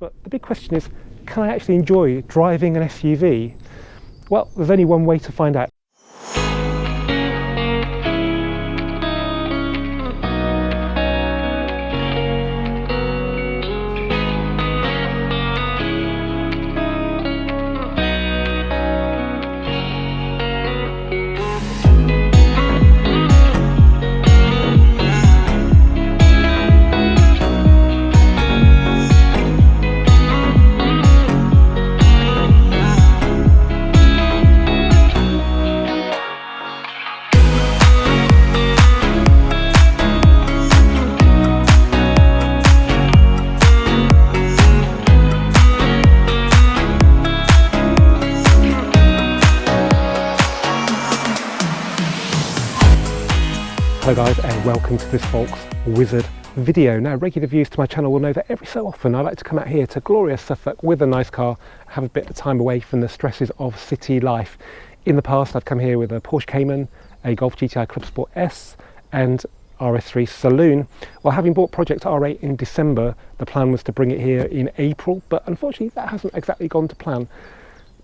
But the big question is, can I actually enjoy driving an SUV? Well, there's only one way to find out. Hello guys, and welcome to this Volks Wizard video. Now, regular viewers to my channel will know that every so often I like to come out here to glorious Suffolk with a nice car, have a bit of time away from the stresses of city life. In the past I've come here with a Porsche Cayman, a Golf GTI Club Sport S and RS3 Saloon. Well, having bought Project R8 in December, the plan was to bring it here in April, but unfortunately that hasn't exactly gone to plan.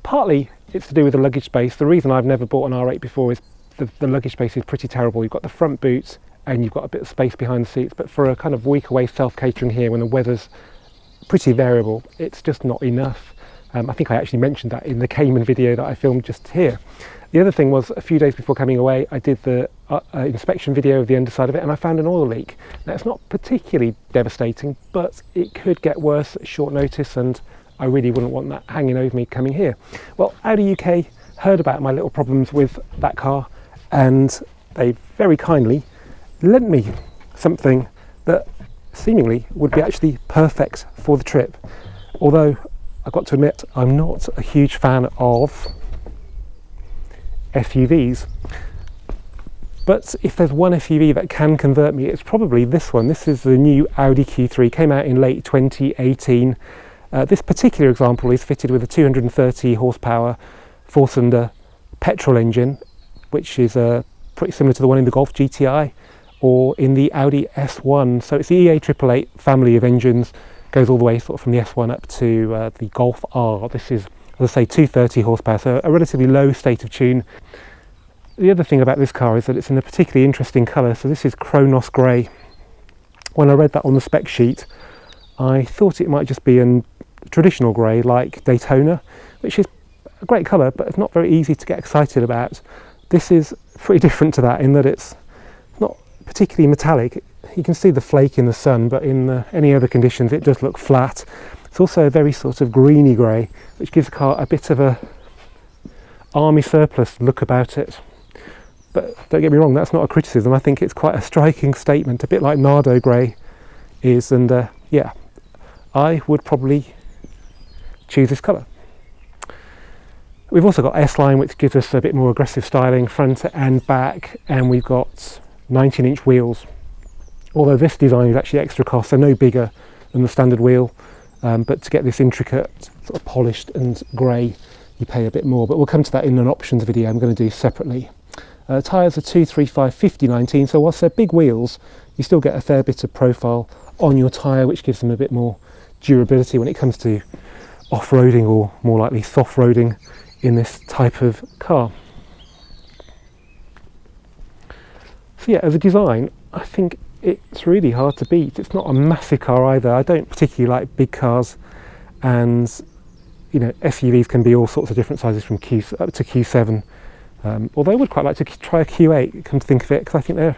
Partly it's to do with the luggage space. The reason I've never bought an R8 before is the luggage space is pretty terrible. You've got the front boot and you've got a bit of space behind the seats, but for a kind of week away self-catering here when the weather's pretty variable, it's just not enough. I think I actually mentioned that in the Cayman video that I filmed just here. The other thing was, a few days before coming away, I did the inspection video of the underside of it and I found an oil leak. Now, it's not particularly devastating, but it could get worse at short notice, and I really wouldn't want that hanging over me coming here. Well, Audi UK heard about my little problems with that car, and they very kindly lent me something that seemingly would be actually perfect for the trip. Although I've got to admit, I'm not a huge fan of SUVs. But if there's one SUV that can convert me, it's probably this one. This is the new Audi Q3, came out in late 2018. This particular example is fitted with a 230 horsepower four-cylinder petrol engine, which is pretty similar to the one in the Golf GTI or in the Audi S1. So it's the EA888 family of engines, goes all the way sort of from the S1 up to the Golf R. This is, as I say, 230 horsepower, so a relatively low state of tune. The other thing about this car is that it's in a particularly interesting colour. So this is Kronos Grey. When I read that on the spec sheet, I thought it might just be a traditional grey like Daytona, which is a great colour, but it's not very easy to get excited about. This is pretty different to that in that it's not particularly metallic. You can see the flake in the sun, but in any other conditions it does look flat. It's also a very sort of greeny grey, which gives the car a bit of a army surplus look about it. But don't get me wrong, that's not a criticism. I think it's quite a striking statement, a bit like Nardo Grey is, and yeah, I would probably choose this colour. We've also got S-Line, which gives us a bit more aggressive styling front and back, and we've got 19-inch wheels. Although this design is actually extra cost, so no bigger than the standard wheel, but to get this intricate, sort of polished and grey, you pay a bit more. But we'll come to that in an options video I'm going to do separately. Tyres are 235 50/19, so whilst they're big wheels, you still get a fair bit of profile on your tyre, which gives them a bit more durability when it comes to off-roading, or more likely soft-roading in this type of car. So yeah, as a design, I think it's really hard to beat. It's not a massive car either. I don't particularly like big cars, and you know, SUVs can be all sorts of different sizes from Q up to Q7. Although I would quite like to try a Q8, come to think of it, because I think they're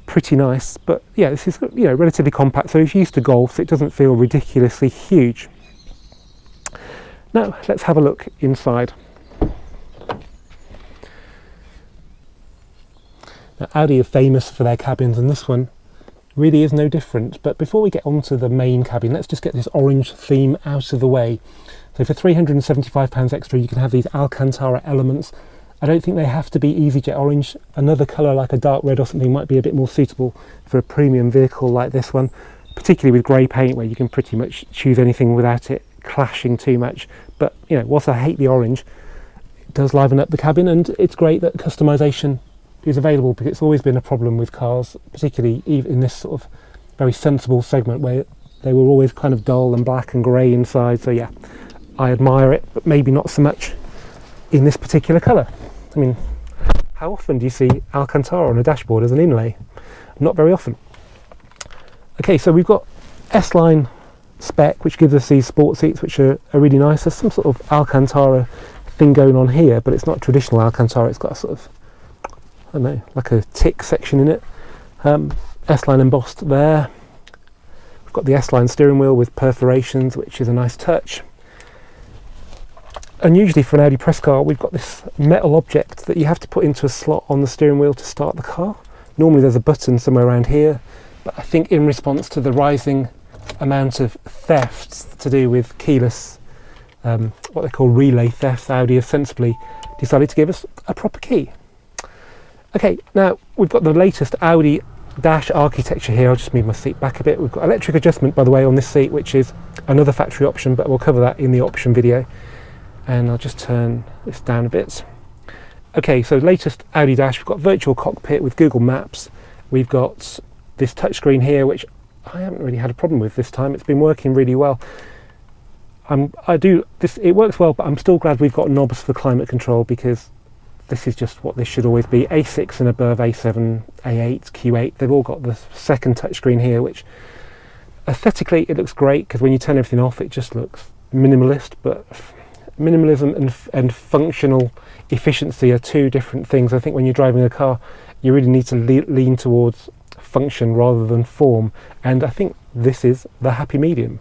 pretty nice. But yeah, this is, you know, relatively compact, so if you're used to Golfs, it doesn't feel ridiculously huge. Now let's have a look inside. Now, Audi are famous for their cabins, and this one really is no different. But before we get onto the main cabin, let's just get this orange theme out of the way. So for £375 extra, you can have these Alcantara elements. I don't think they have to be EasyJet orange. Another colour like a dark red or something might be a bit more suitable for a premium vehicle like this one, particularly with grey paint, where you can pretty much choose anything without it clashing too much. But you know, whilst I hate the orange, it does liven up the cabin, and it's great that customization is available, because it's always been a problem with cars, particularly in this sort of very sensible segment where They were always kind of dull and black and grey inside, so yeah, I admire it, but maybe not so much in this particular colour. I mean, how often do you see Alcantara on a dashboard as an inlay? Not very often. Okay, so we've got S-Line spec, which gives us these sport seats, which are really nice. There's some sort of Alcantara thing going on here, but it's not traditional Alcantara. It's got a sort of, I don't know, like a tick section in it. S-Line embossed there. We've got the S-Line steering wheel with perforations, which is a nice touch. And usually for an Audi press car, we've got this metal object that you have to put into a slot on the steering wheel to start the car. Normally there's a button somewhere around here, but I think in response to the rising amount of thefts to do with keyless, what they call relay thefts, Audi have sensibly decided to give us a proper key. Okay, now we've got the latest Audi dash architecture here. I'll just move my seat back a bit. We've got electric adjustment, by the way, on this seat, which is another factory option, but we'll cover that in the option video. And I'll just turn this down a bit. Okay, so latest Audi dash, we've got virtual cockpit with Google Maps. We've got this touchscreen here, which I haven't really had a problem with this time. It's been working really well. It works well, but I'm still glad we've got knobs for climate control, because this is just what this should always be. A6 and above, A7, A8, Q8, they've all got the second touchscreen here, which aesthetically it looks great, because when you turn everything off it just looks minimalist, but minimalism and functional efficiency are two different things. I think when you're driving a car, you really need to lean towards function rather than form, and I think this is the happy medium.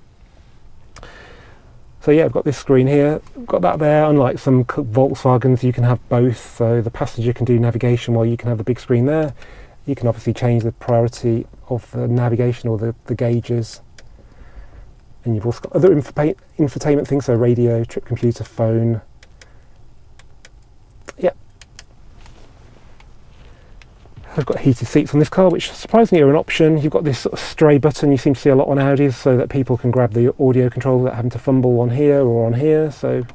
So yeah, I've got this screen here, I've got that there. Unlike some Volkswagens, you can have both, so the passenger can do navigation while you can have the big screen there. You can obviously change the priority of the navigation or the gauges, and you've also got other infotainment things, so radio, trip computer, phone. Yep. I've got heated seats on this car, which surprisingly are an option. You've got this sort of stray button you seem to see a lot on Audis, so that people can grab the audio control without having to fumble on here or on here. So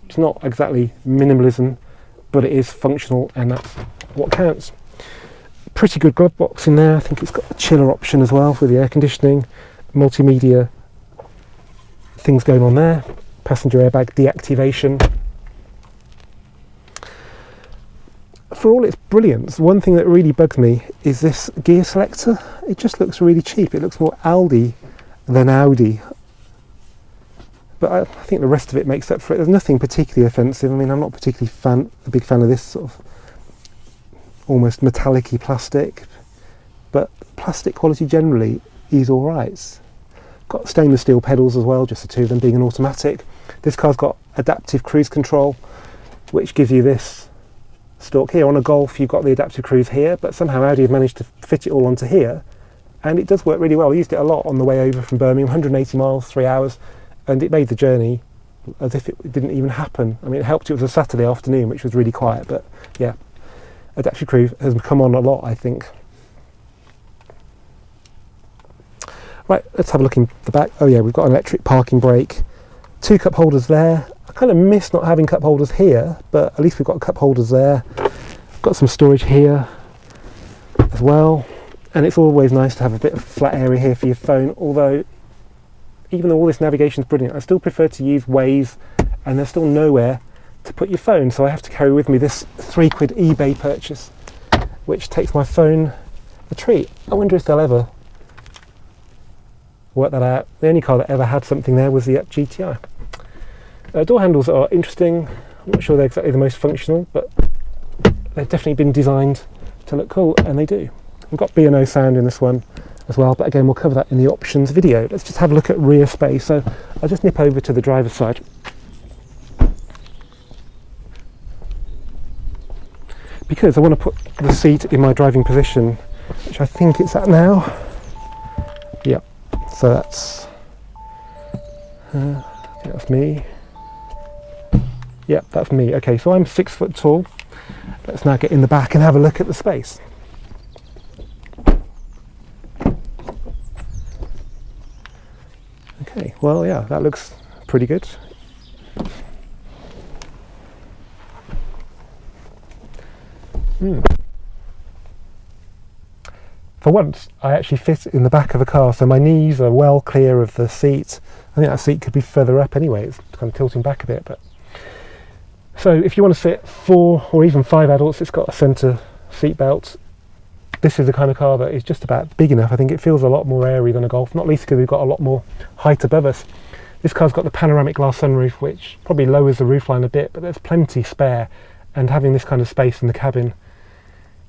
it's not exactly minimalism, but it is functional, and that's what counts. Pretty good glove box in there. I think it's got a chiller option as well with the air conditioning, multimedia things going on there, passenger airbag deactivation. For all its brilliance, one thing that really bugs me is this gear selector. It just looks really cheap. It looks more Aldi than Audi. But I think the rest of it makes up for it. There's nothing particularly offensive. I mean, I'm not particularly a big fan of this sort of almost metallic-y plastic, but plastic quality generally is all right. Got stainless steel pedals as well, just the two of them being an automatic. This car's got adaptive cruise control, which gives you this stalk here. On a Golf you've got the adaptive cruise here, but somehow Audi have managed to fit it all onto here, and it does work really well. I used it a lot on the way over from Birmingham, 180 miles, 3 hours, and it made the journey as if it didn't even happen. I mean, it helped it was a Saturday afternoon, which was really quiet, but yeah, adaptive cruise has come on a lot, I think. Right, let's have a look in the back. Oh yeah, we've got an electric parking brake, 2 cup holders there. I kind of miss not having cup holders here, but at least we've got cup holders there. Got some storage here as well, and it's always nice to have a bit of flat area here for your phone, although even though all this navigation is brilliant, I still prefer to use Waze, and there's still nowhere to put your phone, so I have to carry with me this £3 eBay purchase, which takes my phone a treat. I wonder if they'll ever work that out. The only car that ever had something there was the GTI. Door handles are interesting. I'm not sure they're exactly the most functional, but they've definitely been designed to look cool, and they do. We've got B&O sound in this one as well, but again we'll cover that in the options video. Let's just have a look at rear space. So I'll just nip over to the driver's side. Because I want to put the seat in my driving position, which I think it's at now. Yep, so that's me. Yeah, that's me. Okay, so I'm 6 foot tall. Let's now get in the back and have a look at the space. Okay, well, yeah, that looks pretty good. For once, I actually fit in the back of the car, so my knees are well clear of the seat. I think that seat could be further up anyway, it's kind of tilting back a bit. But so if you want to fit 4 or even 5 adults, it's got a centre seat belt. This is the kind of car that is just about big enough. I think it feels a lot more airy than a Golf, not least because we've got a lot more height above us. This car's got the panoramic glass sunroof, which probably lowers the roofline a bit, but there's plenty spare, and having this kind of space in the cabin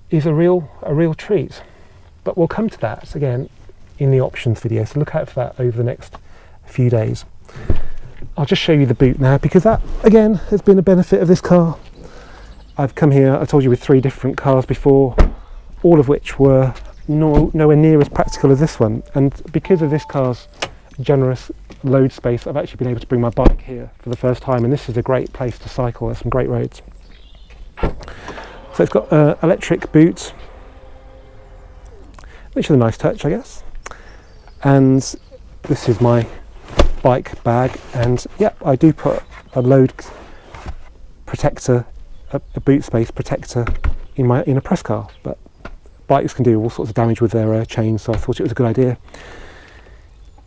is a real treat. But we'll come to that again in the options video, so look out for that over the next few days. I'll just show you the boot now, because that again has been a benefit of this car. I've come here, I told you, with 3 different cars before, all of which were nowhere near as practical as this one, and because of this car's generous load space, I've actually been able to bring my bike here for the first time, and this is a great place to cycle. There's some great roads. So it's got electric boot, which is a nice touch, I guess, and this is my bike bag, and yeah, I do put a load protector, a boot space protector in a press car, but bikes can do all sorts of damage with their chains, so I thought it was a good idea.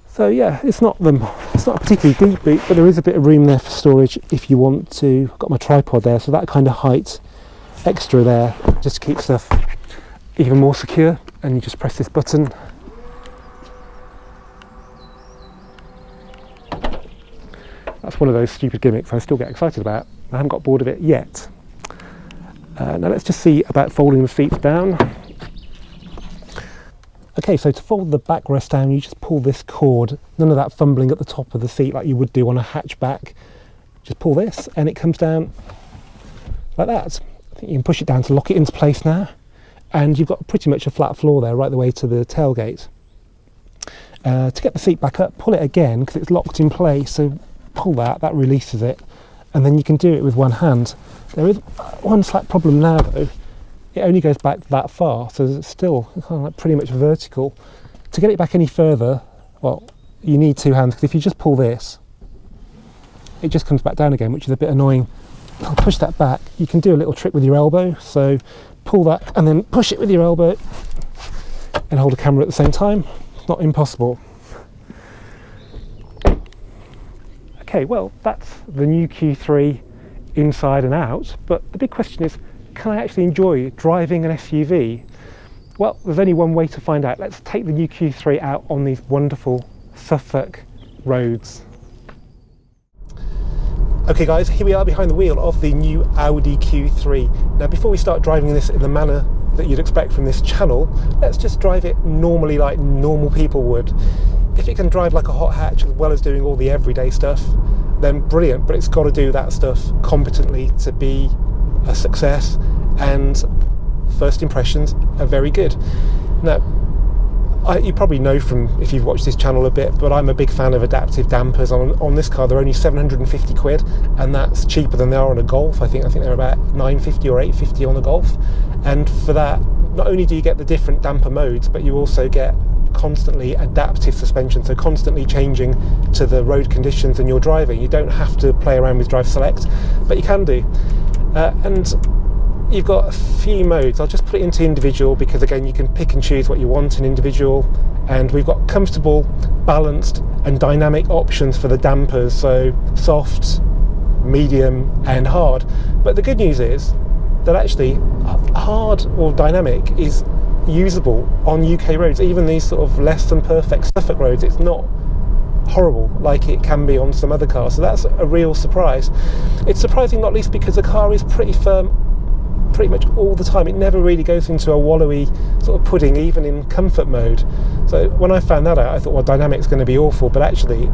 So yeah, it's not a particularly deep boot, but there is a bit of room there for storage if you want to. I've got my tripod there, so that kind of height extra there just to keep stuff even more secure, and you just press this button. That's one of those stupid gimmicks I still get excited about. I haven't got bored of it yet. Now let's just see about folding the seats down. Okay, so to fold the backrest down, you just pull this cord. None of that fumbling at the top of the seat like you would do on a hatchback. Just pull this and it comes down like that. I think you can push it down to lock it into place now. And you've got pretty much a flat floor there right the way to the tailgate. To get the seat back up, pull it again because it's locked in place. So pull that releases it. And then you can do it with one hand. There is one slight problem now though. It only goes back that far, so it's still kind of like pretty much vertical. To get it back any further, well, you need 2 hands, because if you just pull this, it just comes back down again, which is a bit annoying. I'll push that back. You can do a little trick with your elbow, so pull that and then push it with your elbow and hold the camera at the same time. It's not impossible. Okay, well, that's the new Q3 inside and out, but the big question is, can I actually enjoy driving an SUV? Well, there's only one way to find out. Let's take the new Q3 out on these wonderful Suffolk roads. Okay guys, here we are behind the wheel of the new Audi Q3. Now before we start driving this in the manner that you'd expect from this channel, let's just drive it normally like normal people would. If it can drive like a hot hatch as well as doing all the everyday stuff, then brilliant, but it's got to do that stuff competently to be a success, and first impressions are very good. Now, you probably know from if you've watched this channel a bit, but I'm a big fan of adaptive dampers. On this car, they're only 750 quid, and that's cheaper than they are on a Golf. I think they're about 950 or 850 on the Golf, and for that, not only do you get the different damper modes, but you also get constantly adaptive suspension, so constantly changing to the road conditions and you're driving. You don't have to play around with Drive Select, but you can do. And you've got a few modes. I'll just put it into individual because again you can pick and choose what you want in individual, and we've got comfortable, balanced and dynamic options for the dampers, so soft, medium and hard. But the good news is that actually hard or dynamic is usable on UK roads, even these sort of less than perfect Suffolk roads. It's not horrible like it can be on some other cars, so that's a real surprise. It's surprising not least because the car is pretty firm pretty much all the time. It never really goes into a wallowy sort of pudding, even in comfort mode. So when I found that out, I thought, well, dynamic's going to be awful, but actually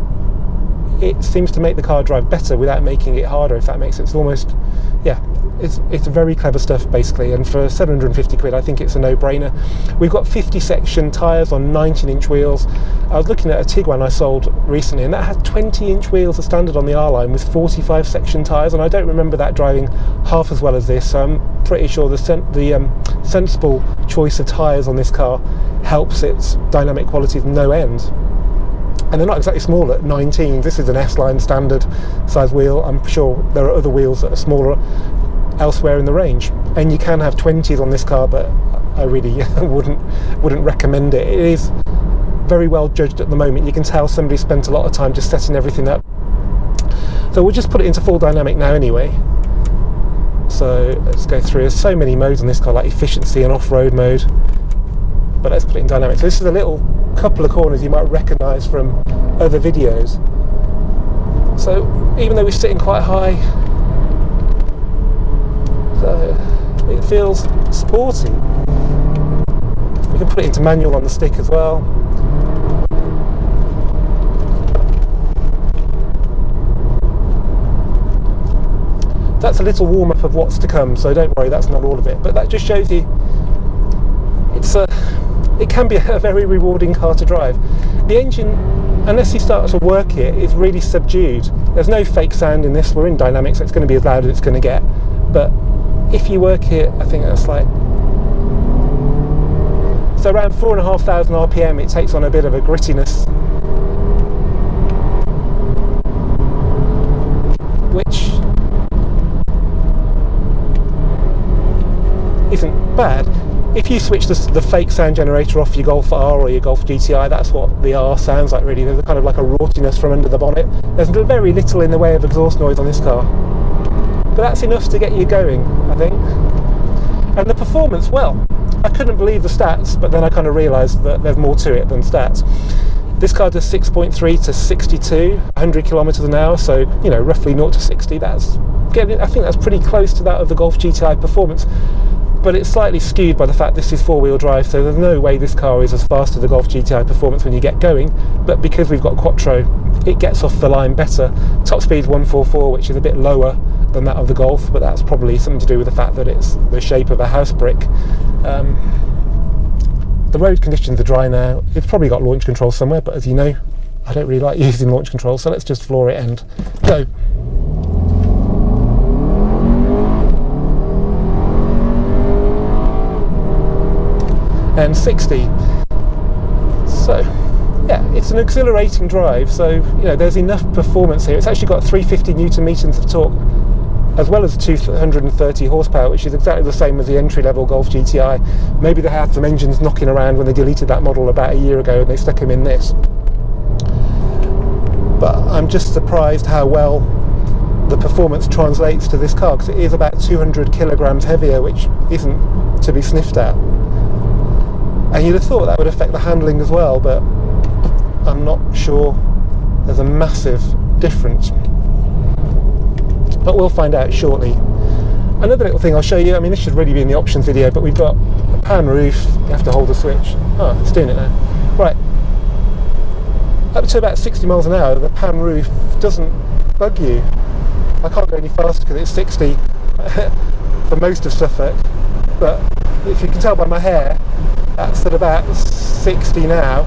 it seems to make the car drive better without making it harder, if that makes sense. It's almost, yeah, it's very clever stuff basically, and for 750 quid I think it's a no-brainer. We've got 50 section tyres on 19-inch wheels. I was looking at a Tiguan I sold recently, and that had 20-inch wheels as standard on the R-Line with 45 section tyres, and I don't remember that driving half as well as this, so I'm pretty sure the sensible choice of tyres on this car helps its dynamic qualities no end. And they're not exactly small at 19. This is an S-Line standard size wheel. I'm sure there are other wheels that are smaller. elsewhere in the range. And you can have 20s on this car, but I really wouldn't recommend it. It is very well judged at the moment. You can tell somebody spent a lot of time just setting everything up. So we'll just put it into full dynamic now anyway. So let's go through. There's so many modes on this car, like efficiency and off-road mode. But let's put it in dynamic. So this is a little couple of corners you might recognise from other videos. So even though we're sitting quite high, so it feels sporty. We can put it into manual on the stick as well. That's a little warm-up of what's to come, so don't worry, that's not all of it. But that just shows you it can be a very rewarding car to drive. The engine, unless you start to work it, is really subdued. There's no fake sound in this. We're in dynamic, so it's going to be as loud as it's going to get. But if you work it, I think that's like, so around 4,500 RPM, it takes on a bit of a grittiness, which isn't bad. If you switch the fake sound generator off your Golf R or your Golf GTI, that's what the R sounds like really. There's a kind of like a raughtiness from under the bonnet. There's very little in the way of exhaust noise on this car. But that's enough to get you going, I think. And the performance, well, I couldn't believe the stats, but then I kind of realised that there's more to it than stats. This car does 6.3 to 62, 100 kilometres an hour, so, you know, roughly 0 to 60. I think that's pretty close to that of the Golf GTI performance. But it's slightly skewed by the fact this is four-wheel drive, so there's no way this car is as fast as the Golf GTI performance when you get going, but because we've got Quattro, it gets off the line better. Top speed's 144, which is a bit lower than that of the Golf, but that's probably something to do with the fact that it's the shape of a house brick. The road conditions are dry now. It's probably got launch control somewhere, but as you know, I don't really like using launch control, so let's just floor it and go. And 60. So yeah, it's an exhilarating drive, so you know there's enough performance here. It's actually got 350 newton meters of torque as well as 230 horsepower, which is exactly the same as the entry-level Golf GTI. Maybe they had some engines knocking around when they deleted that model about a year ago and they stuck them in this. But I'm just surprised how well the performance translates to this car, because it is about 200 kilograms heavier, which isn't to be sniffed at. And you'd have thought that would affect the handling as well, but I'm not sure there's a massive difference. But we'll find out shortly. Another little thing I'll show you, I mean this should really be in the options video, but we've got a pan roof. You have to hold the switch. Oh, it's doing it now. Right. Up to about 60 miles an hour, the pan roof doesn't bug you. I can't go any faster because it's 60 for most of Suffolk, but if you can tell by my hair, that's at about 60 now,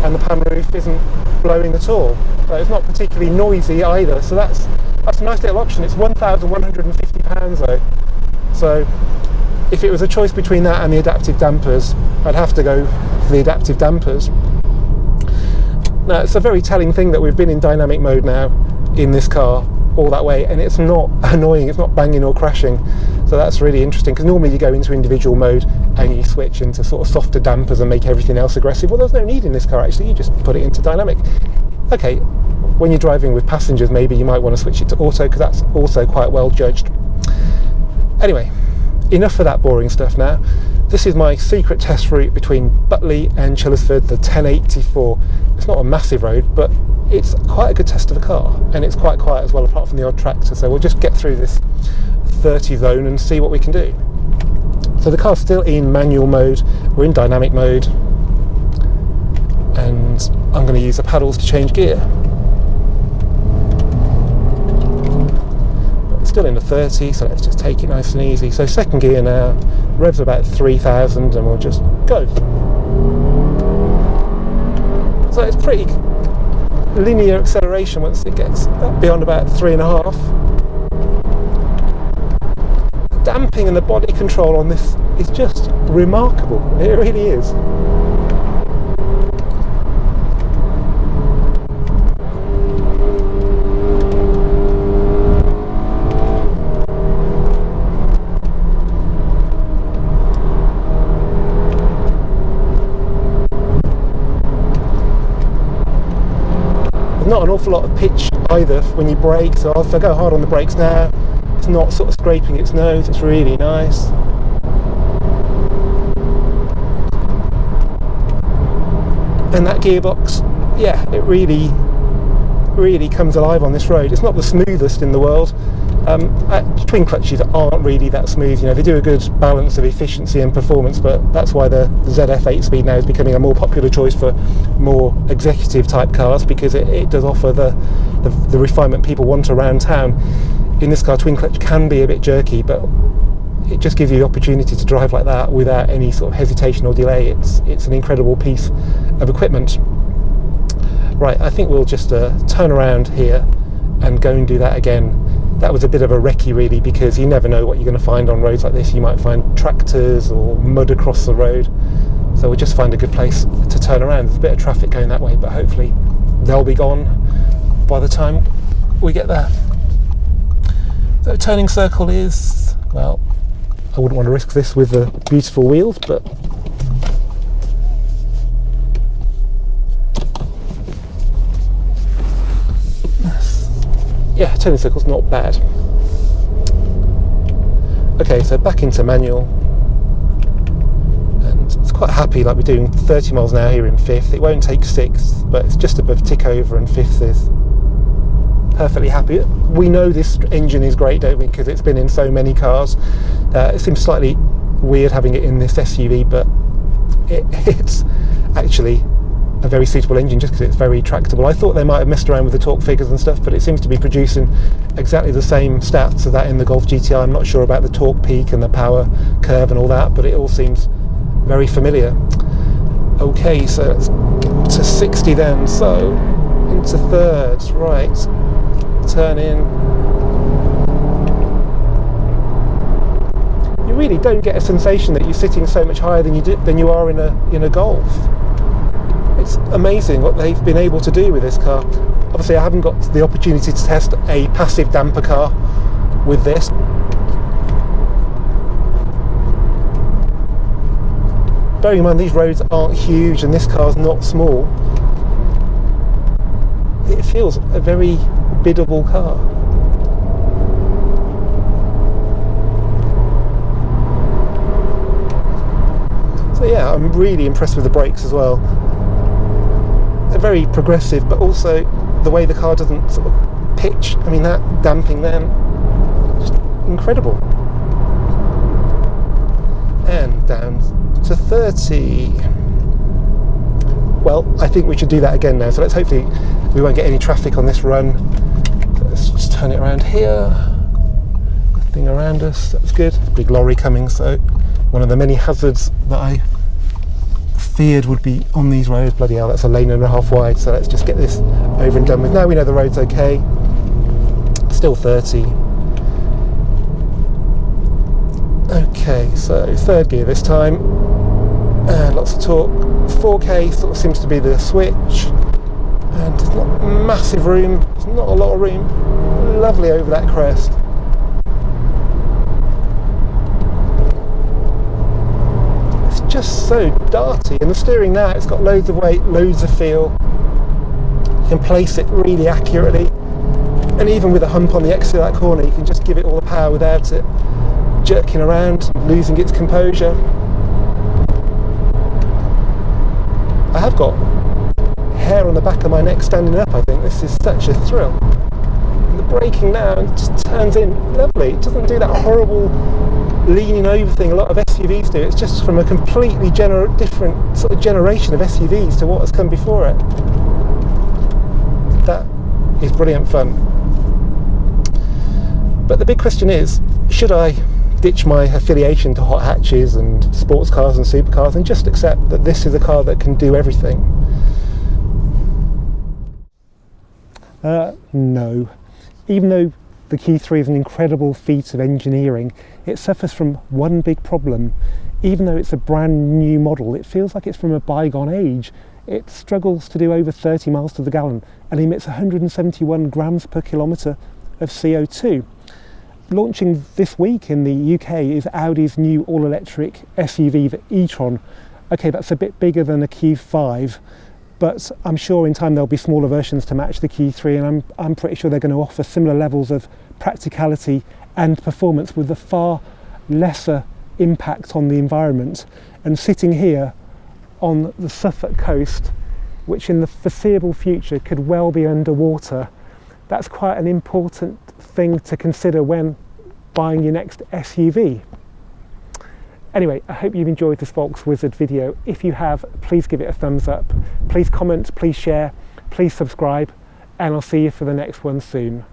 and the pan roof isn't blowing at all. So it's not particularly noisy either, so that's a nice little option. It's £1,150 though, so if it was a choice between that and the adaptive dampers, I'd have to go for the adaptive dampers. Now it's a very telling thing that we've been in dynamic mode now in this car all that way, and it's not annoying, it's not banging or crashing, so that's really interesting, because normally you go into individual mode and you switch into sort of softer dampers and make everything else aggressive. Well, there's no need in this car actually, you just put it into dynamic. Okay, when you're driving with passengers maybe you might want to switch it to auto, because that's also quite well judged. Anyway, enough of that boring stuff now. This is my secret test route between Butley and Chillersford, the 1084. It's not a massive road, but it's quite a good test of a car, and it's quite quiet as well, apart from the odd tractor, so we'll just get through this 30 zone and see what we can do. So the car's still in manual mode, we're in dynamic mode, and I'm going to use the paddles to change gear. But it's still in the 30, so let's just take it nice and easy. So second gear now, revs about 3,000, and we'll just go. So it's pretty linear acceleration once it gets beyond about 3.5. The damping and the body control on this is just remarkable, it really is. not an awful lot of pitch either when you brake, so if I go hard on the brakes now, it's not sort of scraping its nose. It's really nice. And that gearbox, yeah, it really comes alive on this road. It's not the smoothest in the world. Twin clutches aren't really that smooth. You know, they do a good balance of efficiency and performance, but that's why the ZF 8-speed now is becoming a more popular choice for more executive type cars, because it does offer the refinement people want around town. In this car, twin clutch can be a bit jerky, but it just gives you the opportunity to drive like that without any sort of hesitation or delay. It's an incredible piece of equipment. Right, I think we'll just turn around here and go and do that again. That was a bit of a recce really, because you never know what you're going to find on roads like this. You might find tractors or mud across the road, so we'll just find a good place to turn around. There's a bit of traffic going that way, but hopefully they'll be gone by the time we get there. So turning circle is, well, I wouldn't want to risk this with the beautiful wheels, but yeah, turning circle's not bad. Okay, so back into manual, and it's quite happy, like we're doing 30 miles an hour here in 5th. It won't take 6th, but it's just above tick over, and 5th is perfectly happy. We know this engine is great, don't we, because it's been in so many cars. It seems slightly weird having it in this SUV, but it's actually a very suitable engine just because it's very tractable. I thought they might have messed around with the torque figures and stuff, but it seems to be producing exactly the same stats as that in the Golf GTI. I'm not sure about the torque peak and the power curve and all that, but it all seems very familiar. Okay, so let's get to 60 then, so into thirds, right, turn in. You really don't get a sensation that you're sitting so much higher than you are in a Golf. It's amazing what they've been able to do with this car. Obviously I haven't got the opportunity to test a passive damper car with this. Bearing in mind these roads aren't huge and this car's not small, it feels a very biddable car. So yeah, I'm really impressed with the brakes as well. They're very progressive, but also the way the car doesn't sort of pitch. I mean, that damping then, just incredible. And down to 30. Well, I think we should do that again now. So let's hopefully we won't get any traffic on this run. So let's just turn it around here. Nothing around us. That's good. Big lorry coming. So one of the many hazards that I feared would be on these roads. Bloody hell, that's a lane and a half wide, so let's just get this over and done with. Now we know the road's okay. Still 30. Okay, so third gear this time, and lots of torque. 4K sort of seems to be the switch, and there's not massive room, there's not a lot of room. Lovely over that crest. Just so darty, and the steering now, it's got loads of weight, loads of feel. You can place it really accurately, and even with a hump on the exit of that corner you can just give it all the power without it jerking around, losing its composure. I have got hair on the back of my neck standing up. I think this is such a thrill. And the braking now just turns in lovely. It doesn't do that horrible leaning over thing a lot of SUVs do. It's just from a completely different sort of generation of SUVs to what has come before it. That is brilliant fun. But the big question is, should I ditch my affiliation to hot hatches and sports cars and supercars and just accept that this is a car that can do everything? No. Even though the Q3 is an incredible feat of engineering, it suffers from one big problem. Even though it's a brand new model, it feels like it's from a bygone age. It struggles to do over 30 miles to the gallon and emits 171 grams per kilometre of CO2. Launching this week in the UK is Audi's new all-electric SUV, the e-tron. Okay, that's a bit bigger than a Q5, but I'm sure in time there'll be smaller versions to match the Q3, and I'm pretty sure they're going to offer similar levels of practicality and performance with a far lesser impact on the environment. And sitting here on the Suffolk coast, which in the foreseeable future could well be underwater, that's quite an important thing to consider when buying your next SUV. Anyway, I hope you've enjoyed this Volkswizard video. If you have, please give it a thumbs up. Please comment, please share, please subscribe, and I'll see you for the next one soon.